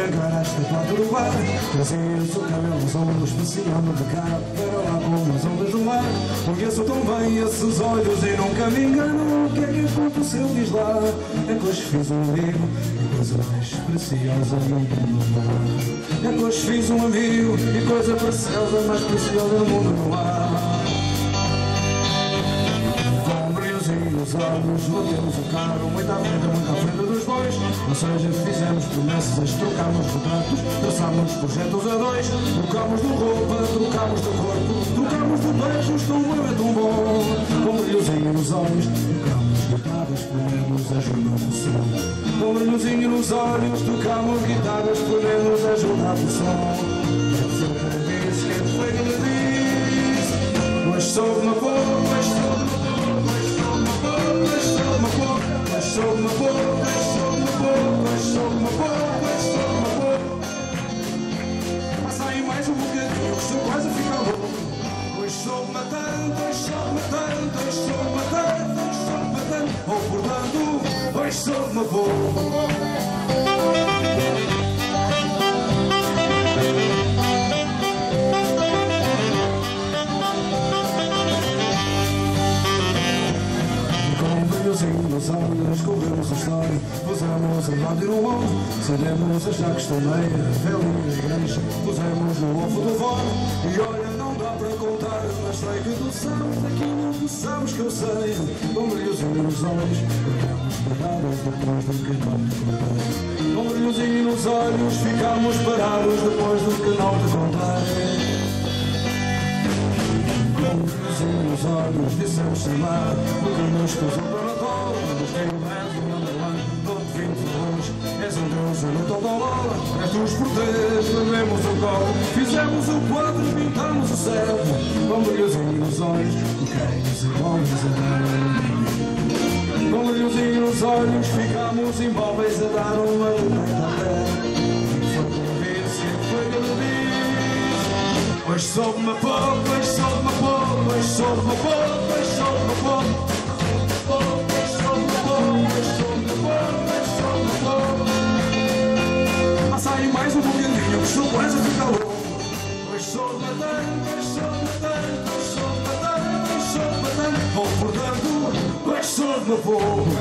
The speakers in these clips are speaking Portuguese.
escancar esta porta do bar. Trazia-se o cabelo aos ombros, passeando de cara para lá com as ondas do mar. Conheço tão bem esses olhos e nunca me engano. O que é que aconteceu, diz lá? É que hoje fiz um amigo e coisa mais preciosa no mundo não há. É que hoje fiz um amigo e coisa preciosa, mais preciosa no mundo não há. Os olhos, batemos o carro muito à frente dos bois. Ou seja, fizemos promessas, trocámos retratos, traçámos projetos a dois. Trocámos de roupa, trocámos de corpo, trocámos de beijos, tão bom é tão bom. Com um brilhozinho nos olhos, trocámos guitarras, ponemos ajuda no som. Com um brilhozinho nos olhos, trocámos guitarras, ponemos ajuda no som. Sempre disse, quem foi que me disse? Hoje sou uma boa, hoje sou uma boa. Sou uma boa, sou uma boa, sou uma boa. Passa aí mais um bocadinho, que estou quase a ficar louco. Hoje sou-me tanto, hoje sou-me tanto, hoje sou-me tanto, hoje sou-me tanto. Ou portanto, hoje sou-me boa. Nos olhos, corremos a história, pusemos a rádio no ombro, sabemos achar que estou meia, velhinha da igreja, pusemos no ovo do vó. E olha, não dá para contar, mas sei que tu sabes daquilo que sabes que eu sei. Com um brilhozinho nos olhos, ficamos parados depois do que não te contei. Com um brilhozinho nos olhos, ficamos parados depois do que não te contei. Com um brilhozinho nos olhos, dissemos chamar, porque nos cruzou para todos. És um deus, eu não estou da bola. És dos porteiros, bebemos o copo. Fizemos o quadro, pintamos o céu. Com um brilhozinho nos olhos, cães e homens a dar. Com um brilhozinho nos olhos, ficamos imóveis a dar uma bonita terra. Foi como disse, foi como disse. Hoje soube-me pouco, hoje soube-me pouco, hoje soube-me pouco, hoje soube-me pouco. Passa aí mais um bocadinho, que estou quase a ficar louco. Hoje sou-me tanto, hoje sou-me tanto, hoje sou-me tanto, hoje sou-me tanto. Ou portanto, hoje sou-me pouco.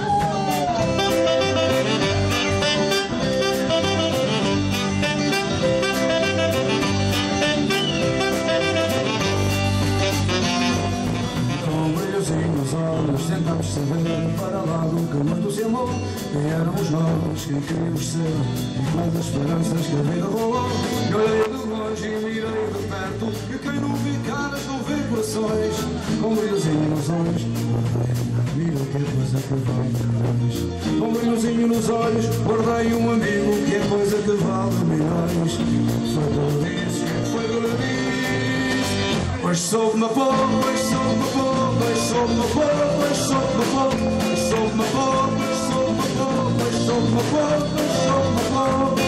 Nos olhos tentamos saber para lá do que muito se amou. Quem éramos nós, quem queríamos ser e quais as esperanças que a vida rolou. Eu olhei de longe e mirei de perto, e quem não vê caras não vê corações. Com um brilhozinho nos olhos, guardei um amigo que é coisa que vale milhões. Com um brilhozinho nos olhos, guardei um amigo que é coisa que vale milhões. Foi que eu disse, foi que eu disse. Hoje soube-me pouco, hoje soube-me pouco, hoje soube-me pouco, hoje soube-me pouco, hoje soube-me pouco, hoje soube-me pouco, hoje soube-me pouco, hoje soube-me pouco.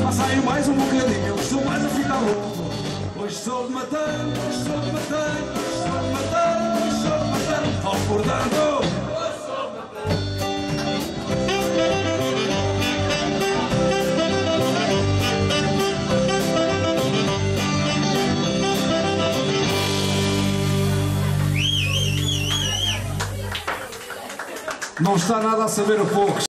Passa aí mais um bocadinho, que estou mais a ficar louco. Hoje soube-me tanto, hoje soube-me tanto, hoje soube-me tanto, hoje soube-me tanto. Ou portanto, hoje soube-me tanto. Não está nada a saber a pouco.